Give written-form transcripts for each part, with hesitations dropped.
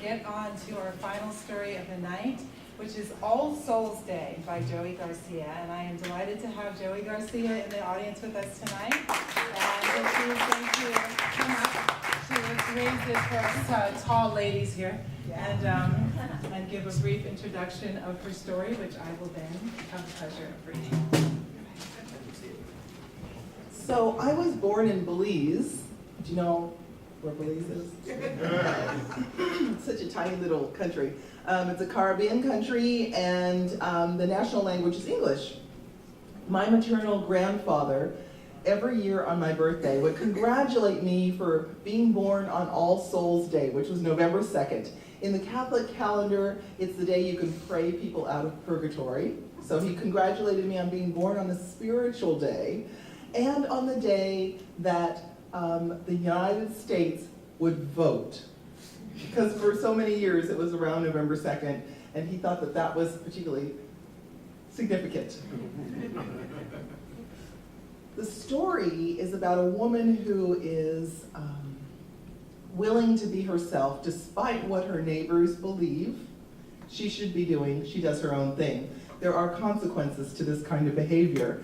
get on to our final story of the night, which is All Souls Day by Joey Garcia. And I am delighted to have Joey Garcia in the audience with us tonight. And she is going to come up to raise this for us tall ladies here and give a brief introduction of her story, which I will then have the pleasure of reading. So I was born in Belize. Do you know where Belize is? Such a tiny little country. It's a Caribbean country, and the national language is English. My maternal grandfather, every year on my birthday, would congratulate me for being born on All Souls Day, which was November 2nd. In the Catholic calendar, it's the day you can pray people out of purgatory. So he congratulated me on being born on the spiritual day, and on the day that the United States would vote. Because for so many years it was around November 2nd, and he thought that that was particularly significant. The story is about a woman who is willing to be herself despite what her neighbors believe she should be doing. She does her own thing. There are consequences to this kind of behavior.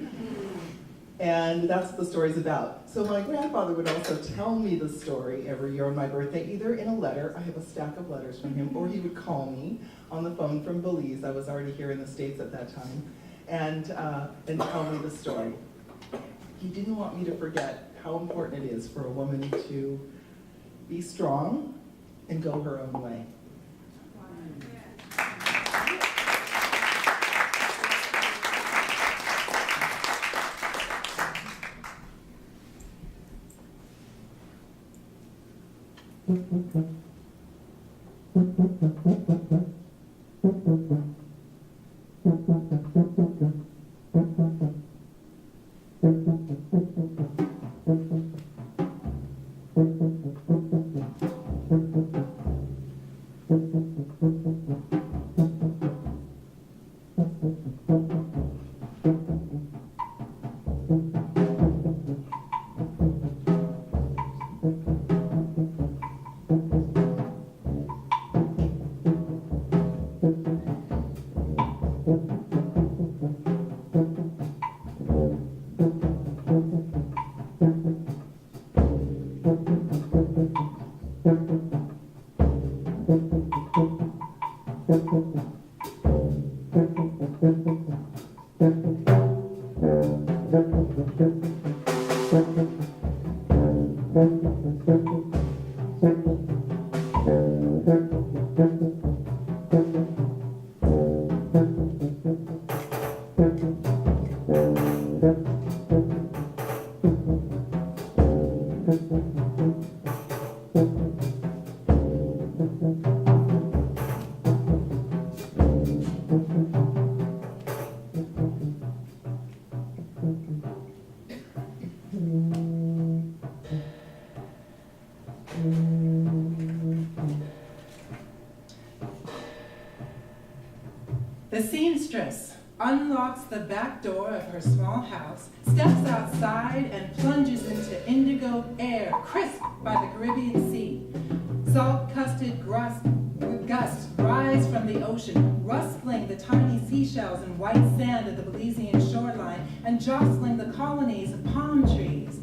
And that's what the story's about. So my grandfather would also tell me the story every year on my birthday, either in a letter, I have a stack of letters from him, or he would call me on the phone from Belize. I was already here in the States at that time, and tell me the story. He didn't want me to forget how important it is for a woman to be strong and go her own way. The seamstress unlocks the back door of her small house, steps outside, and plunges into indigo air crisp by the Caribbean Sea. Salt-crusted gusts rise from the ocean, rustling the tiny seashells and white sand of the Belizean shoreline and jostling the colonies of palm trees.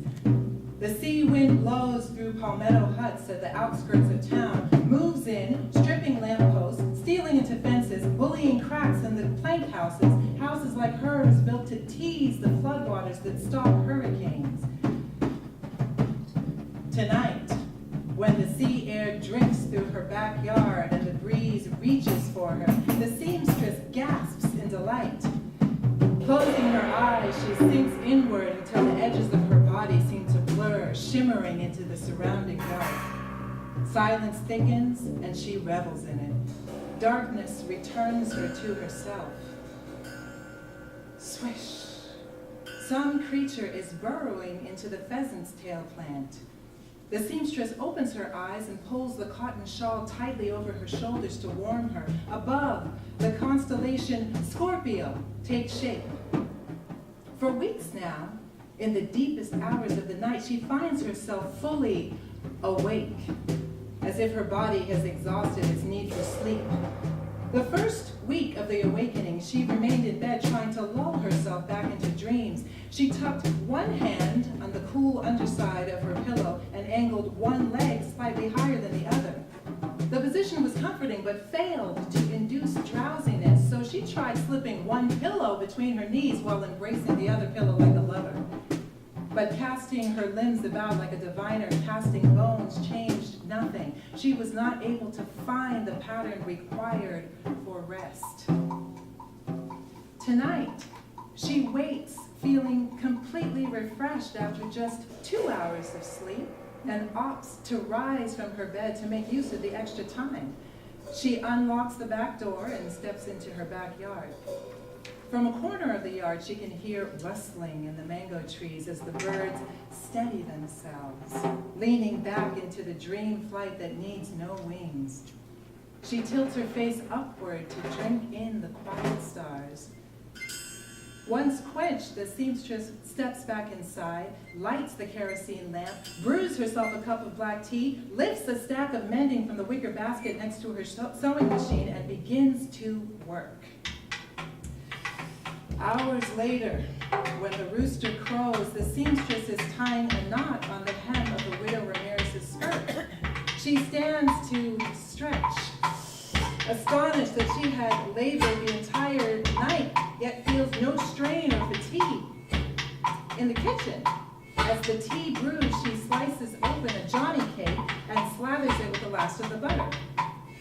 The sea wind blows through palmetto huts at the outskirts of town, moves in, stripping lampposts, stealing into fences, bullying cracks in the plank houses, houses like hers built to tease the floodwaters that stop hurricanes. Tonight, when the sea air drifts through her backyard and the breeze reaches for her, the seamstress gasps in delight. Closing her eyes, she sinks inward until the edges of her body seem to blur, shimmering into the surrounding dark. Silence thickens, and she revels in it. Darkness returns her to herself. Swish! Some creature is burrowing into the pheasant's tail plant. The seamstress opens her eyes and pulls the cotton shawl tightly over her shoulders to warm her. Above, the constellation Scorpio takes shape. For weeks now, in the deepest hours of the night, she finds herself fully awake. as if her body has exhausted its need for sleep. The first week of the awakening, she remained in bed trying to lull herself back into dreams. She tucked one hand on the cool underside of her pillow and angled one leg slightly higher than the other. The position was comforting but failed to induce drowsiness, so she tried slipping one pillow between her knees while embracing the other pillow like a lover. But casting her limbs about like a diviner casting bones changed nothing. She was not able to find the pattern required for rest. Tonight, she wakes feeling completely refreshed after just 2 hours of sleep and opts to rise from her bed to make use of the extra time. She unlocks the back door and steps into her backyard. From a corner of the yard, she can hear rustling in the mango trees as the birds steady themselves, leaning back into the dream flight that needs no wings. She tilts her face upward to drink in the quiet stars. Once quenched, the seamstress steps back inside, lights the kerosene lamp, brews herself a cup of black tea, lifts a stack of mending from the wicker basket next to her sewing machine, and begins to work. Hours later, when the rooster crows, the seamstress is tying a knot on the hem of the widow Ramirez's skirt. She stands to stretch, astonished that she had labored the entire night, yet feels no strain or fatigue. In the kitchen, as the tea brews, she slices open a Johnny cake and slathers it with the last of the butter.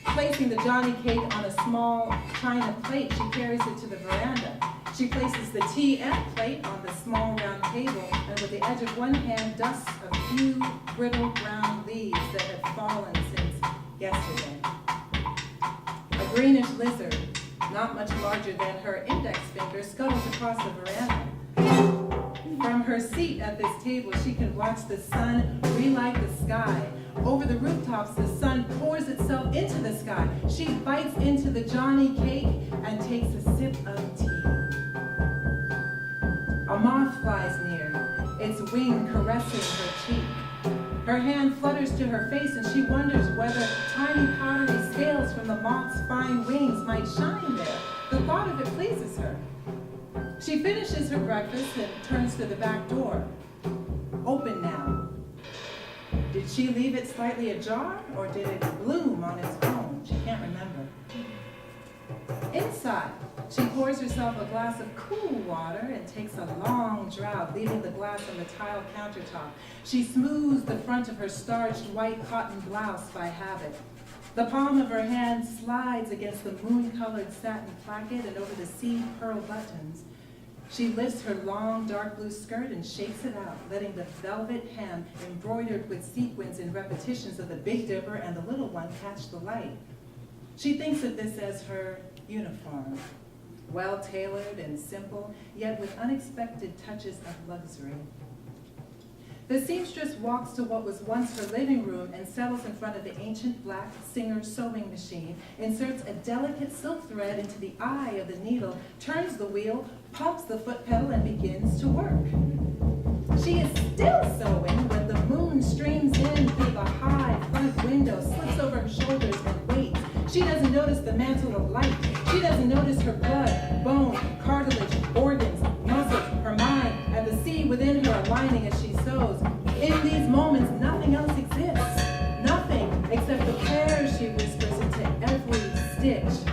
Placing the Johnny cake on a small china plate, she carries it to the veranda. She places the tea and plate on the small round table, and with the edge of one hand dusts a few brittle brown leaves that had fallen since yesterday. A greenish lizard, not much larger than her index finger, scuttles across the veranda. From her seat at this table, she can watch the sun relight the sky. Over the rooftops, the sun pours itself into the sky. She bites into the Johnny cake and takes a sip of tea. A moth flies near, its wing caressing her cheek. Her hand flutters to her face, and she wonders whether tiny powdery scales from the moth's fine wings might shine there. The thought of it pleases her. She finishes her breakfast and turns to the back door. Open now. Did she leave it slightly ajar, or did it bloom on its own? She can't remember. Inside, she pours herself a glass of cool water and takes a long draught, leaving the glass on the tile countertop. She smooths the front of her starched white cotton blouse by habit. The palm of her hand slides against the moon-colored satin placket and over the seed pearl buttons. She lifts her long dark blue skirt and shakes it out, letting the velvet hem embroidered with sequins and repetitions of the Big Dipper and the little one catch the light. She thinks of this as her uniform, well-tailored and simple, yet with unexpected touches of luxury. The seamstress walks to what was once her living room and settles in front of the ancient black Singer sewing machine, inserts a delicate silk thread into the eye of the needle, turns the wheel, pumps the foot pedal, and begins to work. She is still sewing when the moon streams in through the high front window, slips over her shoulders, and waits. She doesn't notice the mantle of light. She doesn't notice her blood, bone, cartilage, organs, muscles, her mind, and the sea within her aligning as she sews. In these moments, nothing else exists. Nothing except the prayers she whispers into every stitch.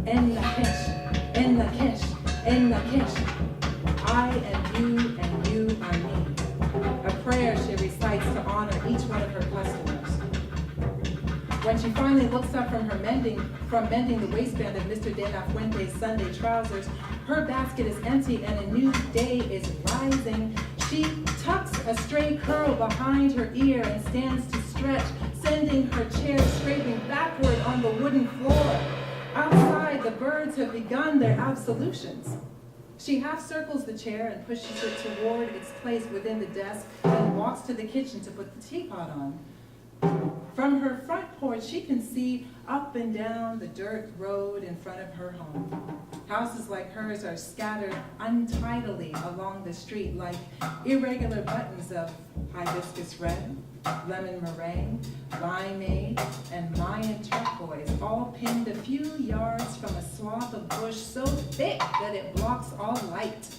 En la kish, en la kish, en la kish. I am you and you are me. A prayer she recites to honor each one of her customers. When she finally looks up from mending the waistband of Mr. De La Fuente's Sunday trousers, her basket is empty and a new day is rising. She tucks a stray curl behind her ear and stands to stretch, sending her chair scraping backward on the wooden floor. Outside, the birds have begun their absolutions. She half circles the chair and pushes it toward its place within the desk and walks to the kitchen to put the teapot on. From her front porch, she can see up and down the dirt road in front of her home. Houses like hers are scattered untidily along the street like irregular buttons of hibiscus red, lemon meringue, limeade, and Mayan turquoise, all pinned a few yards from a swath of bush so thick that it blocks all light.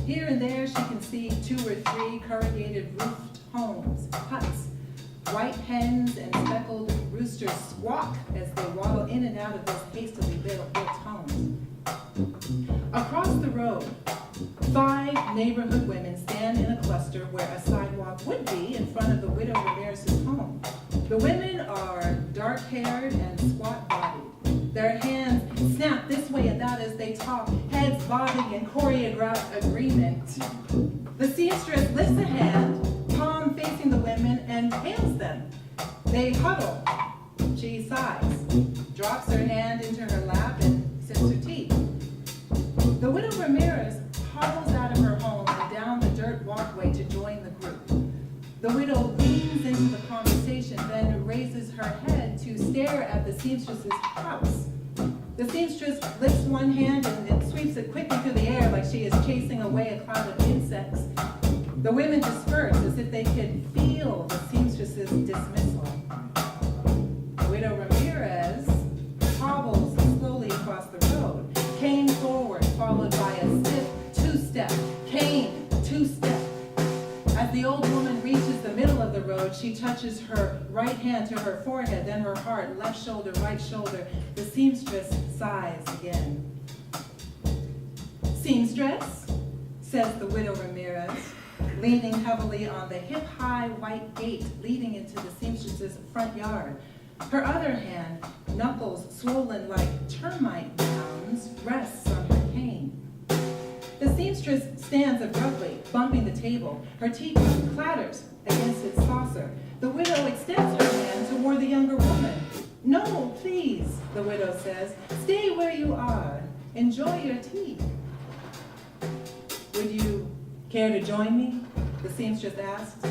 Here and there she can see 2 or 3 corrugated roofed homes, huts. White hens and speckled roosters squawk as they waddle in and out of those hastily built homes. Across the road, 5 neighborhood women stand in a cluster where a sidewalk would be in front of the widow Ramirez's home. The women are dark-haired and squat-bodied. Their hands snap this way and that as they talk, heads bobbing in choreographed agreement. The seamstress lifts a hand, palm facing the women, and hails them. They huddle. She sighs, drops her hand into her lap, and sips her tea. The widow Ramirez hobbles out of her home and down the dirt walkway to join the group. The widow leans into the conversation, then raises her head to stare at the seamstress's house. The seamstress lifts one hand and sweeps it quickly through the air like she is chasing away a cloud of insects. The women disperse as if they could feel the seamstress's dismissal. The widow Ramirez hobbles slowly across the road, cane forward, followed by a stiff 2-step, cane, 2-step. As the old woman reaches the middle of the road, she touches her right hand to her forehead, then her heart, left shoulder, right shoulder. The seamstress sighs again. "Seamstress," says the widow Ramirez, leaning heavily on the hip-high white gate leading into the seamstress's front yard. Her other hand, knuckles swollen like termite mounds, rests on her cane. The seamstress stands abruptly, bumping the table. Her teacup clatters against its saucer. The widow extends her hand toward the younger woman. "No, please," the widow says. "Stay where you are. Enjoy your tea." "Would you care to join me?" the seamstress asks.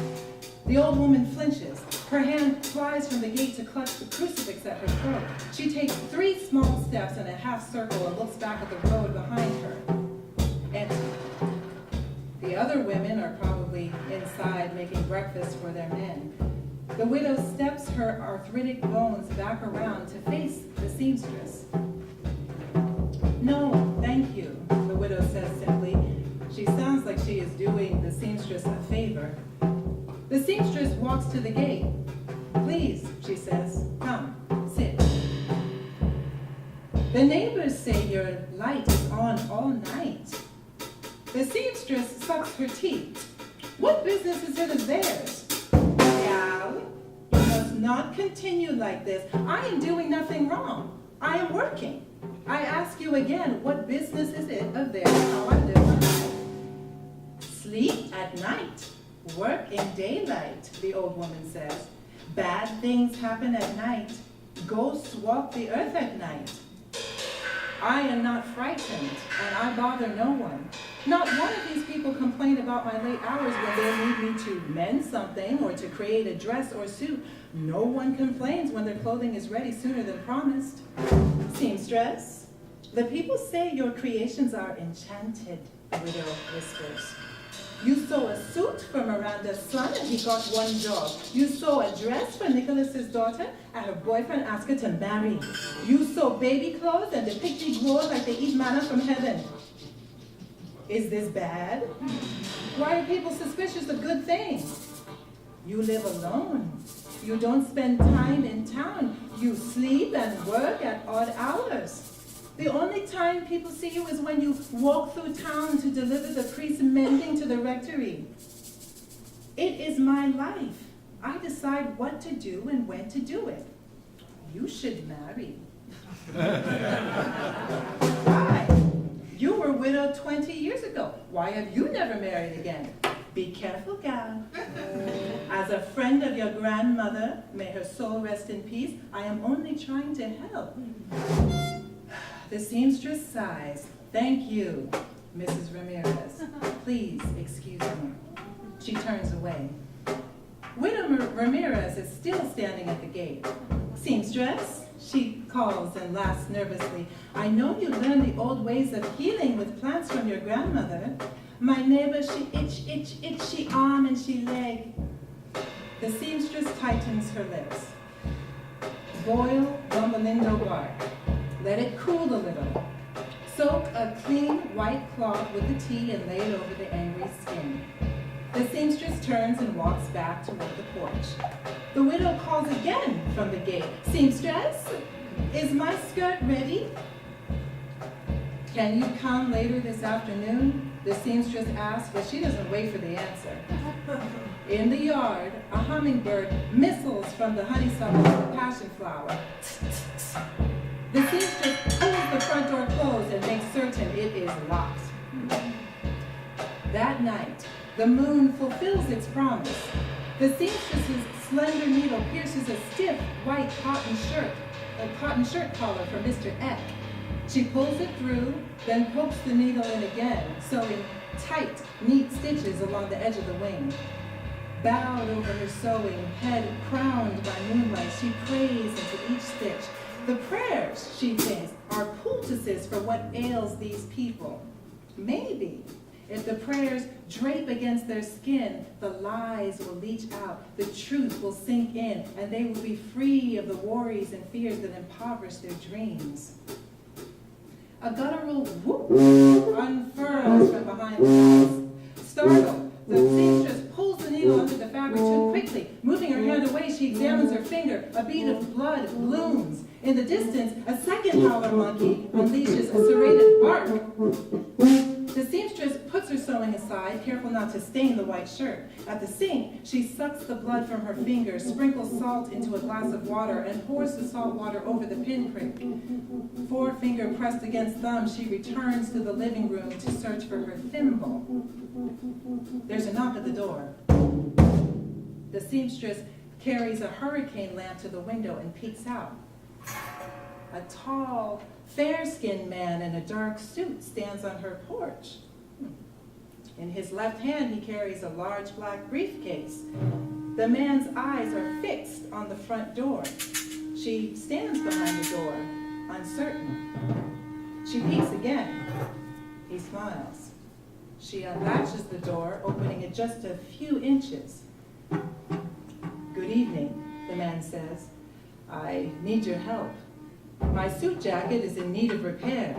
The old woman flinches. Her hand flies from the gate to clutch the crucifix at her throat. She takes 3 small steps in a half circle and looks back at the road behind her. Empty. The other women are probably inside making breakfast for their men. The widow steps her arthritic bones back around to face the seamstress. "No, thank you," the widow says simply. She sounds like she is doing the seamstress a favor. The seamstress walks to the gate. "Please," she says, "come, sit." "The neighbors say your light is on all night." The seamstress sucks her teeth. "What business is it of theirs?" "Gal, you must not continue like this. I am doing nothing wrong. I am working. I ask you again, what business is it of theirs how I live my life?" "Sleep at night, work in daylight," the old woman says. "Bad things happen at night. Ghosts walk the earth at night. I am not frightened, and I bother no one. Not one of these people complain about my late hours when they need me to mend something or to create a dress or suit. No one complains when their clothing is ready sooner than promised." "Seamstress, the people say your creations are enchanted," the widow whispers. "You sew a suit for Miranda's son and he got 1 job. You sew a dress for Nicholas's daughter and her boyfriend asked her to marry. You sew baby clothes and the picture grows like they eat manna from heaven. Is this bad? Why are people suspicious of good things? You live alone. You don't spend time in town. You sleep and work at odd hours. The only time people see you is when you walk through town to deliver the priest's mending to the rectory. It is my life. I decide what to do and when to do it. You should marry." "Why? You were widowed 20 years ago. Why have you never married again?" "Be careful, gal. As a friend of your grandmother, may her soul rest in peace, I am only trying to help." The seamstress sighs. "Thank you, Mrs. Ramirez. Please excuse me." She turns away. Widow Ramirez is still standing at the gate. "Seamstress," she calls and laughs nervously. "I know you learned the old ways of healing with plants from your grandmother. My neighbor, she itch, she arm and she leg." The seamstress tightens her lips. "Boil Rumblindo bark. Let it cool a little. Soak a clean white cloth with the tea and lay it over the angry skin." The seamstress turns and walks back toward the porch. The widow calls again from the gate. "Seamstress, is my skirt ready?" "Can you come later this afternoon?" the seamstress asks, but she doesn't wait for the answer. In the yard, a hummingbird missiles from the honeysuckle to the passion flower. The seamstress pulls the front door closed and makes certain it is locked. That night, the moon fulfills its promise. The seamstress's slender needle pierces a stiff white cotton shirt collar for Mr. Eck. She pulls it through, then pokes the needle in again, sewing tight, neat stitches along the edge of the wing. Bowed over her sewing, head crowned by moonlight, she prays into each stitch. The prayers, she thinks, are poultices for what ails these people. Maybe, if the prayers drape against their skin, the lies will leach out, the truth will sink in, and they will be free of the worries and fears that impoverish their dreams. A guttural whoop unfurls from behind the house. Startled, the seamstress pulls the needle under the fabric too quickly. Moving her hand away, she examines her finger. A bead of blood blooms. In the distance, a second howler monkey unleashes a serrated bark. The seamstress puts her sewing aside, careful not to stain the white shirt. At the sink, she sucks the blood from her fingers, sprinkles salt into a glass of water, and pours the salt water over the pinprick. Forefinger pressed against thumb, she returns to the living room to search for her thimble. There's a knock at the door. The seamstress carries a hurricane lamp to the window and peeks out. A tall, fair-skinned man in a dark suit stands on her porch. In his left hand, he carries a large black briefcase. The man's eyes are fixed on the front door. She stands behind the door, uncertain. She peeks again. He smiles. She unlatches the door, opening it just a few inches. "Good evening," the man says. "I need your help. My suit jacket is in need of repair.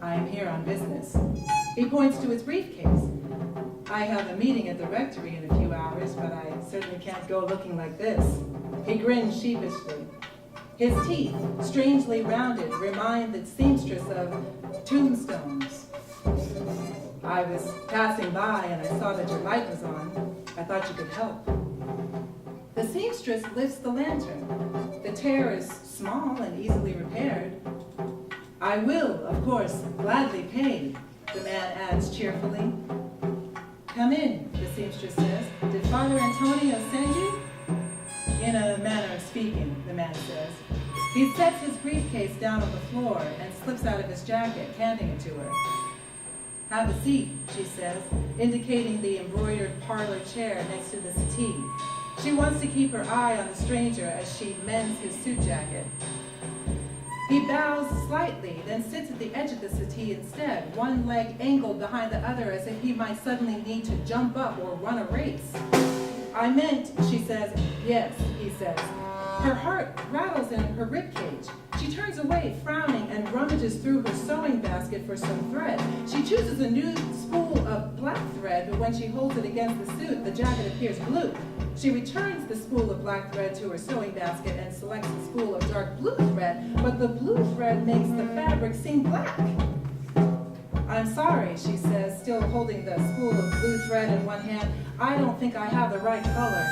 I am here on business." He points to his briefcase. "I have a meeting at the rectory in a few hours, but I certainly can't go looking like this." He grins sheepishly. His teeth, strangely rounded, remind the seamstress of tombstones. "I was passing by and I saw that your light was on. I thought you could help." The seamstress lifts the lantern. The tear is small and easily repaired. "I will, of course, gladly pay," the man adds cheerfully. "Come in," the seamstress says. "Did Father Antonio send you?" "In a manner of speaking," the man says. He sets his briefcase down on the floor and slips out of his jacket, handing it to her. "Have a seat," she says, indicating the embroidered parlor chair next to the settee. She wants to keep her eye on the stranger as she mends his suit jacket. He bows slightly, then sits at the edge of the settee instead, one leg angled behind the other as if he might suddenly need to jump up or run a race. "I meant," she says. "Yes," he says. Her heart rattles in her ribcage. She turns away, frowning, and rummages through her sewing basket for some thread. She chooses a new spool of black thread, but when she holds it against the suit, the jacket appears blue. She returns the spool of black thread to her sewing basket and selects a spool of dark blue thread, but the blue thread makes the fabric seem black. "I'm sorry," she says, still holding the spool of blue thread in one hand. "I don't think I have the right color."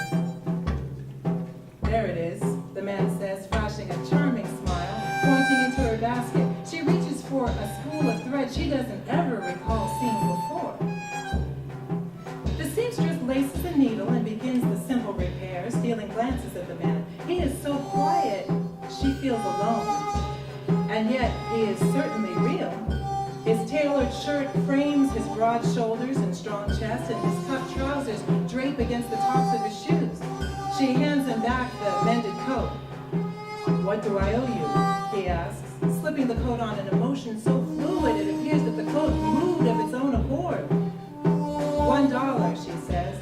"There it is," the man says, flashing a charming smile, pointing into her basket. She reaches for a spool of thread she doesn't ever recall seeing before. The seamstress laces a needle and begins the simple repair, stealing glances at the man. He is so quiet, she feels alone. And yet, he is certainly real. His tailored shirt frames his broad shoulders and strong chest, and his cuffed trousers drape against the tops of his shoes. She hands him back the mended coat. "What do I owe you?" he asks, slipping the coat on in a motion so fluid it appears that the coat moved of its own accord. $1, she says.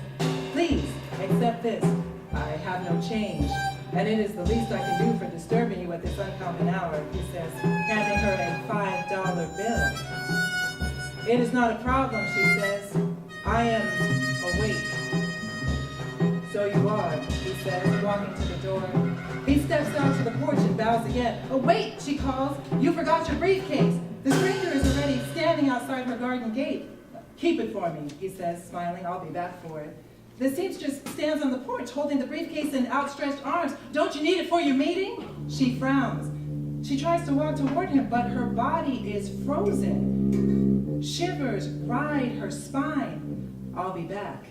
"Please, accept this. I have no change, and it is the least I can do for disturbing you at this uncommon hour," he says, handing her a $5 bill. "It is not a problem," she says. "I am awake." "So you are," he says, walking to the door. He steps out to the porch and bows again. "Oh, wait," she calls. "You forgot your briefcase. The stranger is already standing outside her garden gate." "Keep it for me," he says, smiling. "I'll be back for it." The seamstress stands on the porch, holding the briefcase in outstretched arms. "Don't you need it for your meeting?" She frowns. She tries to walk toward him, but her body is frozen. Shivers ride her spine. "I'll be back.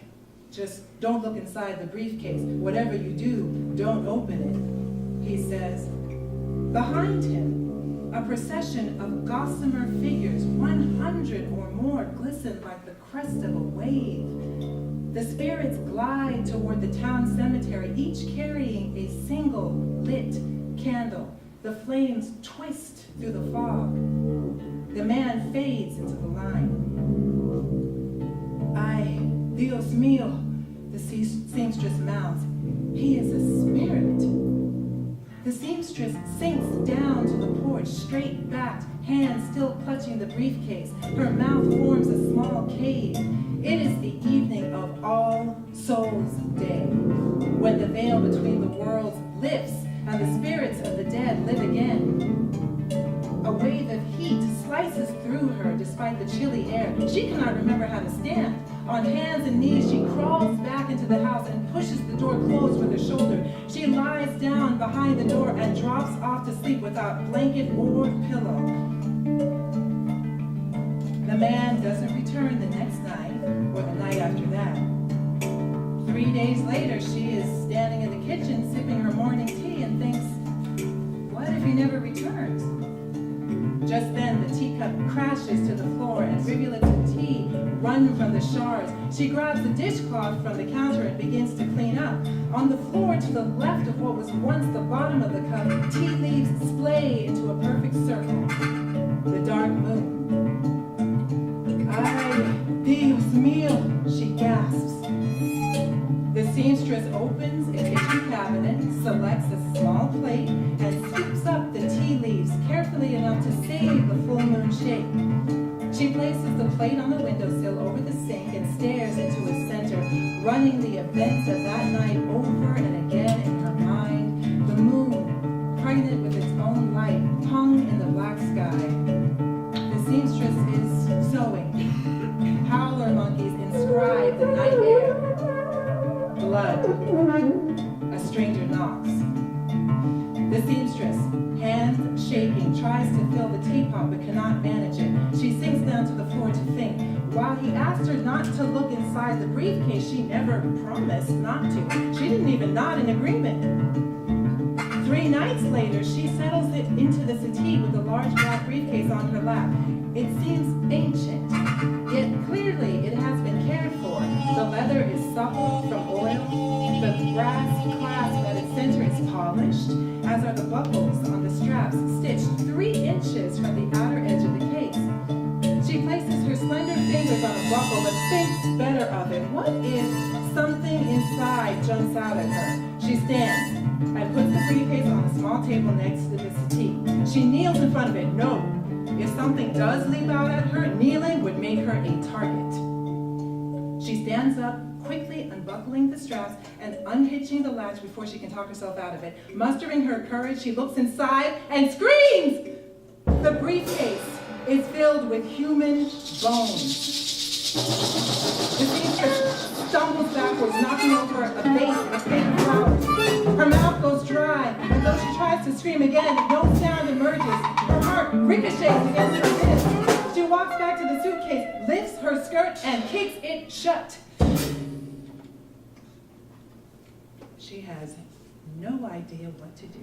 Just don't look inside the briefcase. Whatever you do, don't open it," he says. Behind him, a procession of gossamer figures, 100 or more, glisten like the crest of a wave. The spirits glide toward the town cemetery, each carrying a single lit candle. The flames twist through the fog. The man fades into the line. "Ay, Dios mío," the seamstress mouths. "He is a spirit." The seamstress sinks down to the porch, straight-backed, hands still clutching the briefcase. Her mouth forms a small cave. It is the evening of All Souls Day, when the veil between the worlds lifts and the spirits of the dead live again. A wave of heat slices through her despite the chilly air. She cannot remember how to stand. On hands and knees, she crawls back into the house and pushes the door closed with her shoulder. She lies down behind the door and drops off to sleep without blanket or pillow. The man doesn't return the next night or the night after that. 3 days later, she is standing in the kitchen sipping her morning tea and thinks, what if he never returns? Just then, the teacup crashes to the floor and rivulets of tea run from the shards. She grabs the dishcloth from the counter and begins to clean up. On the floor to the left of what was once the bottom of the cup, tea leaves splay into a perfect circle. The dark moon. Ay, Dios mío, she gasps. The seamstress opens a kitchen cabinet, selects a small plate, and scoops up the tea leaves carefully enough to save the full moon shape. She places the plate on the windowsill over the sink and stares into its center, running the events of that night over and again in her mind. The moon, pregnant with its own light, hung in the black sky. The seamstress is sewing. Howler monkeys inscribe the night air. Blood. A stranger knocks. The seamstress, hands shaking, tries to fill the teapot but cannot manage it. She sinks down to the floor to think. While he asked her not to look inside the briefcase, she never promised not to. She didn't even nod in agreement. 3 nights later, she settles it into the settee with a large black briefcase on her lap. It seems ancient, yet clearly it has been cared for. The leather is supple from oil. The brass clasp at its center is polished, as are the buckles on the straps, stitched 3 inches from the outer edge of the case. She places her slender fingers on a buckle, but thinks better of it. What if something inside jumps out at her? She stands and puts the briefcase on a small table next to the settee. She kneels in front of it. No. If something does leap out at her, kneeling would make her a target. She stands up, quickly unbuckling the straps and unhitching the latch before she can talk herself out of it. Mustering her courage, she looks inside and screams! The briefcase is filled with human bones. The seamstress stumbles backwards, knocking over a vase of paper flowers. Her mouth goes dry, and though she tries to scream again, no sound emerges. Her heart ricochets against her ribs. She walks back to the suitcase, lifts her skirt, and kicks it shut. She has no idea what to do.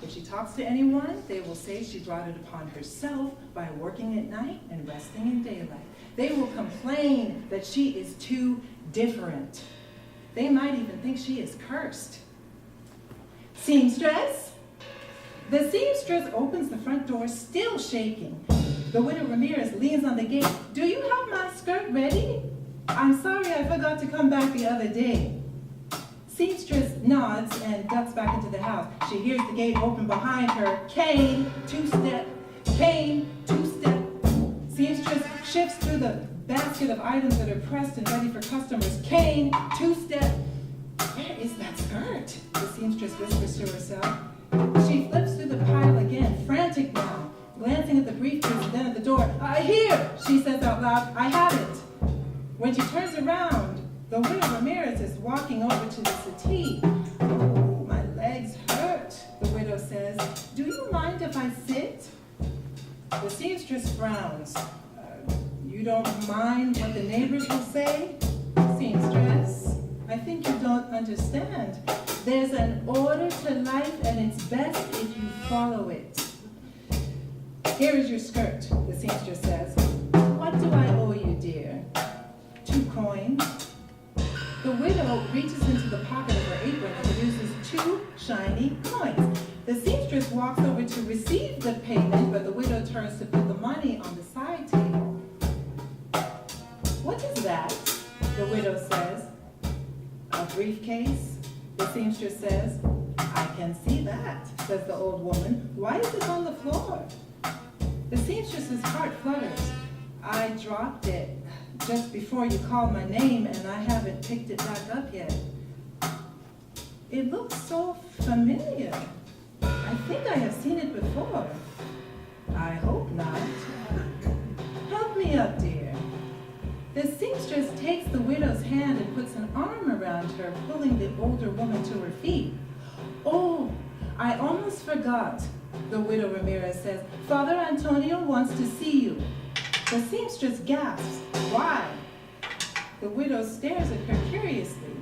If she talks to anyone, they will say she brought it upon herself by working at night and resting in daylight. They will complain that she is too different. They might even think she is cursed. Seamstress? The seamstress opens the front door, still shaking. The widow Ramirez leans on the gate. Do you have my skirt ready? I'm sorry I forgot to come back the other day. Seamstress nods and ducks back into the house. She hears the gate open behind her. Cane, two-step, cane, two-step. Seamstress shifts through the basket of items that are pressed and ready for customers. Cane, two-step. Where is that skirt? The seamstress whispers to herself. She flips through the pile again, frantic now, glancing at the briefcase and then at the door. Here, she says out loud, I have it. When she turns around, the widow Ramirez is walking over to the settee. Oh, my legs hurt, the widow says. Do you mind if I sit? The seamstress frowns. You don't mind what the neighbors will say? Seamstress, I think you don't understand. There's an order to life, and it's best if you follow it. Here is your skirt, the seamstress says. What do I owe you, dear? 2 coins. The widow reaches into the pocket of her apron and produces 2 shiny coins. The seamstress walks over to receive the payment, but the widow turns to put the money on the side table. What is that? The widow says. A briefcase? The seamstress says. I can see that, says the old woman. Why is it on the floor? The seamstress's heart flutters. I dropped it just before you called my name, and I haven't picked it back up yet. It looks so familiar. I think I have seen it before. I hope not. Help me up, dear. The seamstress takes the widow's hand and puts an arm around her, pulling the older woman to her feet. Oh, I almost forgot, the widow Ramirez says. Father Antonio wants to see you. The seamstress gasps. Why? The widow stares at her curiously.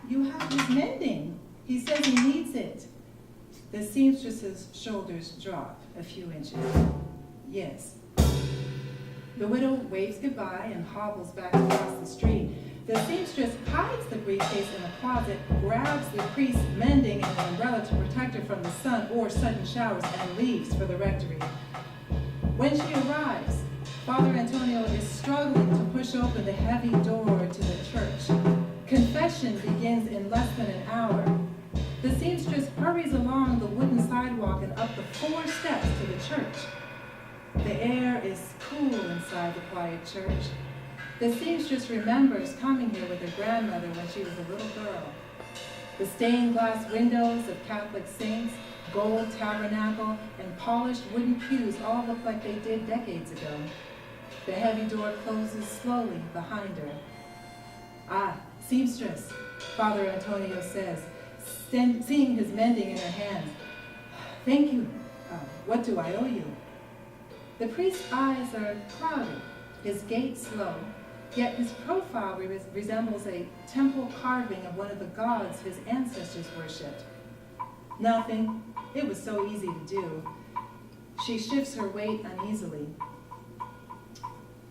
You have his mending. He says he needs it. The seamstress's shoulders drop a few inches. Yes. The widow waves goodbye and hobbles back across the street. The seamstress hides the briefcase in a closet, grabs the priest's mending and an umbrella to protect her from the sun or sudden showers, and leaves for the rectory. When she arrives, Father Antonio is struggling to push open the heavy door to the church. Confession begins in less than an hour. The seamstress hurries along the wooden sidewalk and up the 4 steps to the church. The air is cool inside the quiet church. The seamstress remembers coming here with her grandmother when she was a little girl. The stained glass windows of Catholic saints, gold tabernacle, and polished wooden pews all look like they did decades ago. The heavy door closes slowly behind her. Ah, seamstress, Father Antonio says, seeing his mending in her hand. Thank you. What do I owe you? The priest's eyes are clouded, his gait slow, yet his profile resembles a temple carving of one of the gods his ancestors worshipped. Nothing. It was so easy to do. She shifts her weight uneasily.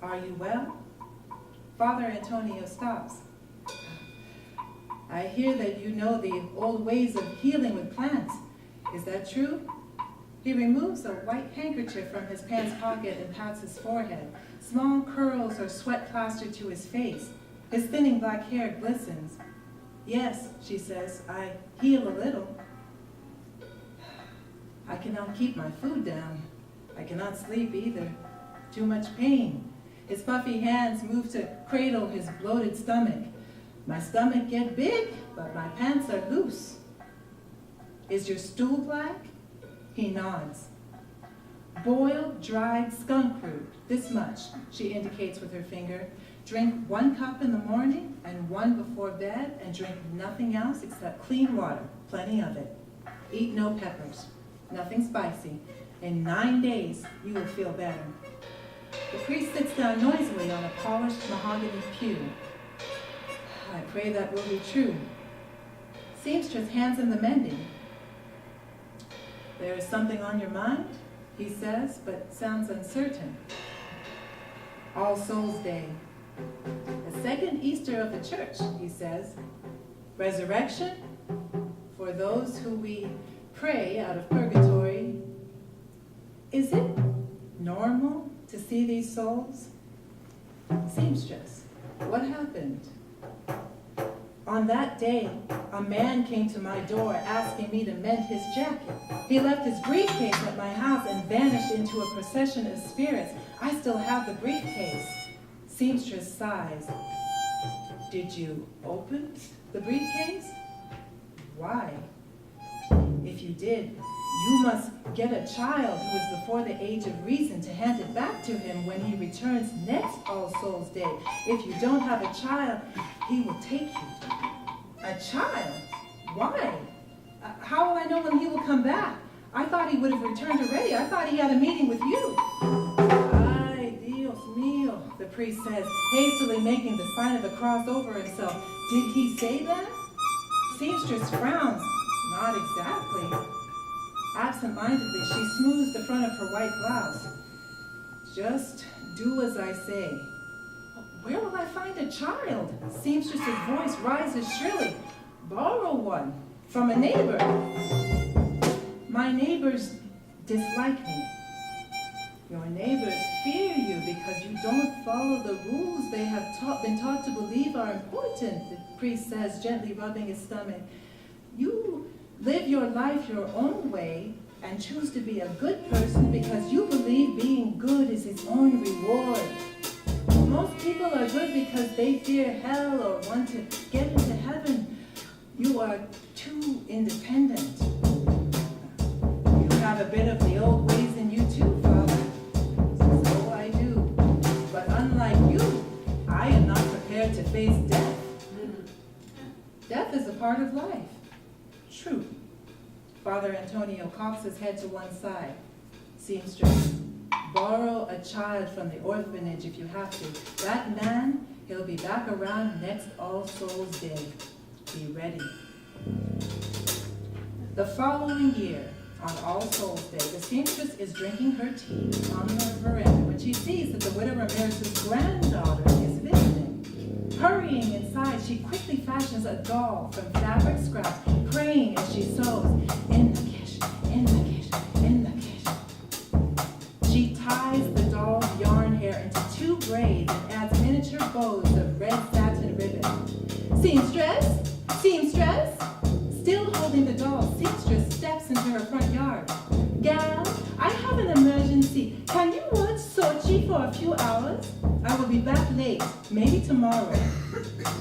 Are you well? Father Antonio stops. I hear that you know the old ways of healing with plants. Is that true? He removes a white handkerchief from his pants pocket and pats his forehead. Small curls are sweat plastered to his face. His thinning black hair glistens. Yes, she says, I heal a little. I cannot keep my food down. I cannot sleep either. Too much pain. His puffy hands move to cradle his bloated stomach. My stomach get big, but my pants are loose. Is your stool black? He nods. Boiled, dried skunk root, this much, she indicates with her finger. Drink 1 cup in the morning and 1 before bed, and drink nothing else except clean water, plenty of it. Eat no peppers, nothing spicy. In 9 days, you will feel better. The priest sits down noisily on a polished mahogany pew. I pray that will be true. Seamstress hands him the mending. There is something on your mind, he says, but sounds uncertain. All Souls Day. The second Easter of the church, he says. Resurrection? For those who we pray out of purgatory, is it normal to see these souls? Seamstress, what happened? On that day, a man came to my door asking me to mend his jacket. He left his briefcase at my house and vanished into a procession of spirits. I still have the briefcase. Seamstress sighs. Did you open the briefcase? Why? If you did, you must get a child who is before the age of reason to hand it back to him when he returns next All Souls Day. If you don't have a child, he will take you. A child? Why? How will I know when he will come back? I thought he would have returned already. I thought he had a meeting with you. Ay, Dios mío, the priest says, hastily making the sign of the cross over himself. Did he say that? Seamstress frowns. Not exactly. Absent-mindedly, she smooths the front of her white blouse. Just do as I say. Where will I find a child? Seamstress's voice rises shrilly. Borrow one from a neighbor. My neighbors dislike me. Your neighbors fear you because you don't follow the rules they have been taught to believe are important, the priest says, gently rubbing his stomach. You live your life your own way and choose to be a good person because you believe being good is its own reward. Most people are good because they fear hell or want to get into heaven. You are too independent. You have a bit of the old ways in you too, Father. So I do. But unlike you, I am not prepared to face death. Death is a part of life. True. Father Antonio cocks his head to one side. Seamstress, borrow a child from the orphanage if you have to. That man, he'll be back around next All Souls Day. Be ready. The following year, on All Souls Day, the seamstress is drinking her tea on the veranda when she sees that the widow Ramirez's granddaughter is visiting. Hurrying inside, she quickly fashions a doll from fabric scraps, praying as she sews, in the kish, in the kish, in the kish. She ties the doll's yarn hair into 2 braids and adds miniature bows of red satin ribbon. Seamstress? Seamstress? Still holding the doll, Seamstress steps into her front yard. Gal, I have an emergency. Can you watch Sochi for a few hours? I will be back late, maybe tomorrow.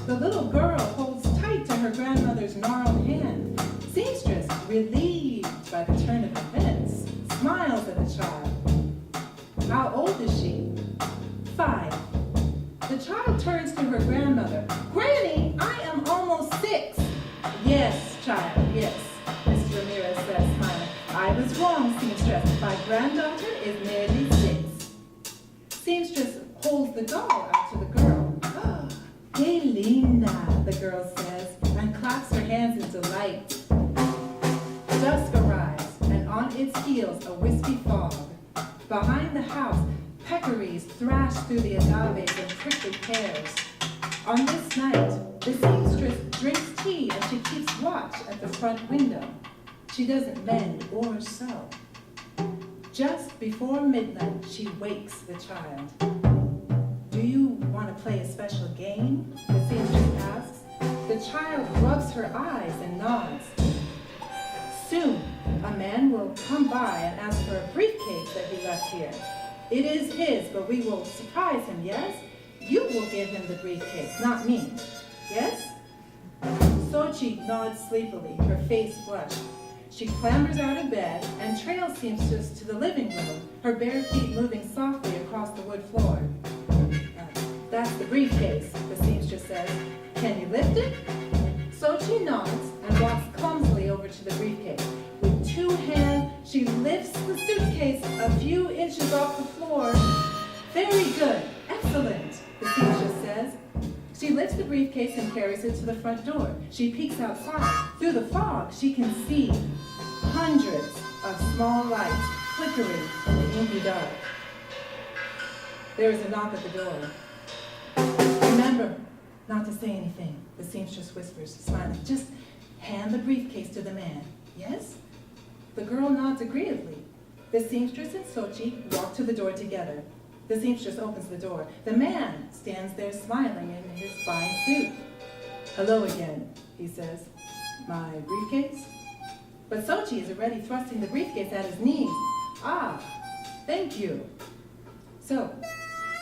The little girl holds tight to her grandmother's gnarled hand. Seamstress, relieved by the turn of events, smiles at the child. How old is she? 5. The child turns to her grandmother. Granny, I am almost 6. Yes, child, yes, Mrs. Ramirez says, smiling. I was wrong, Seamstress. My granddaughter is nearly 6. Seamstress holds the doll out to the girl. Oh, que linda, the girl says, and claps her hands in delight. Dusk arrives, and on its heels a wispy fog. Behind the house, peccaries thrash through the agaves in prickly pears. On this night, the seamstress drinks tea and she keeps watch at the front window. She doesn't mend or sew. Just before midnight, she wakes the child. Do you want to play a special game? The seamstress asks. The child rubs her eyes and nods. Soon, a man will come by and ask for a briefcase that he left here. It is his, but we will surprise him, yes? You will give him the briefcase, not me. Yes? Sochi nods sleepily, her face flushed. She clambers out of bed and trails Seamstress to the living room, her bare feet moving softly across the wood floor. That's the briefcase, the seamstress says. Can you lift it? Sochi nods and walks clumsily over to the briefcase. With 2 hands, she lifts the suitcase a few inches off the floor. Very good, excellent, the seamstress says. She lifts the briefcase and carries it to the front door. She peeks outside. Through the fog, she can see hundreds of small lights flickering in the inky dark. There is a knock at the door. Remember, Not to say anything, the seamstress whispers, smiling. Just hand the briefcase to the man. Yes? The girl nods agreeably. The seamstress and Sochi walk to the door together. The seamstress opens the door. The man stands there smiling in his fine suit. Hello again, he says. My briefcase? But Sochi is already thrusting the briefcase at his knees. Ah, thank you. So,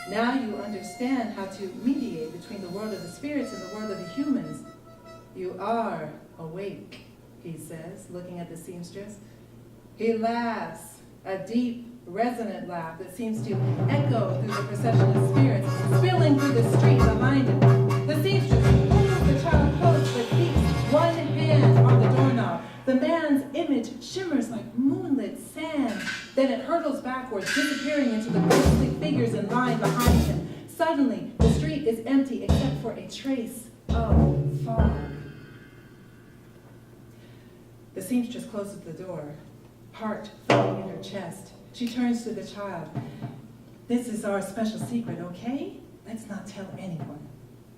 now you understand how to mediate between the world of the spirits and the world of the humans. You are awake, he says, looking at the seamstress. He laughs, a deep, resonant laugh that seems to echo through the procession of spirits, spilling through the street behind him. The seamstress pulls the child close but keeps one hand on the doorknob. The man's image shimmers like moonlit sand. Then it hurtles backwards, disappearing into the ghostly figures in line behind him. Suddenly, the street is empty except for a trace of fog. The seamstress closes the door, heart thumping in her chest. She turns to the child. This is our special secret, okay? Let's not tell anyone.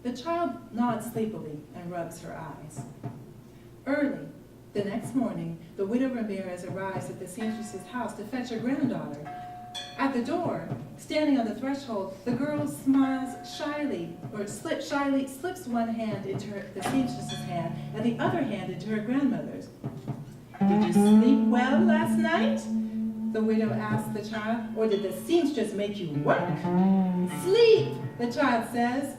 The child nods sleepily and rubs her eyes. Early, the next morning, the widow Ramirez arrives at the seamstress's house to fetch her granddaughter. At the door, standing on the threshold, the girl smiles shyly, slips one hand into the seamstress's hand and the other hand into her grandmother's. Did you sleep well last night? The widow asks the child, or did the seamstress make you work? Sleep, the child says.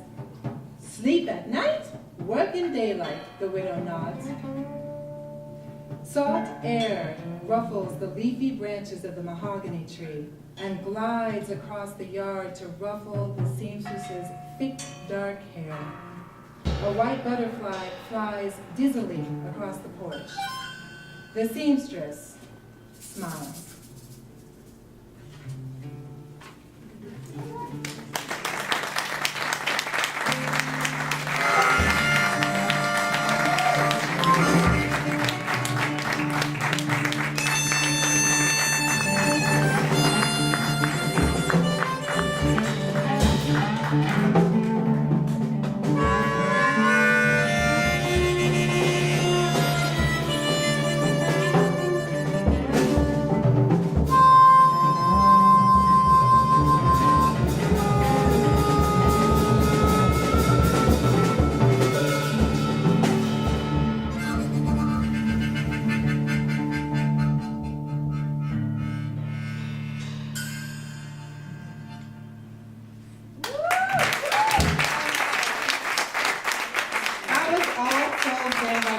Sleep at night, work in daylight, the widow nods. Salt air ruffles the leafy branches of the mahogany tree and glides across the yard to ruffle the seamstress's thick, dark hair. A white butterfly flies dizzily across the porch. The seamstress smiles.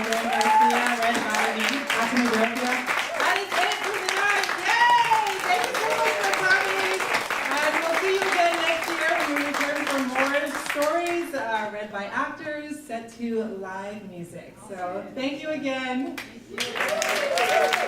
Joey Garcia, read by me, Atim Udoffia. That is it for tonight. Yay! Thank you so much for coming. And we'll see you again next year when we return for more stories read by actors set to live music. So thank you again. Thank you.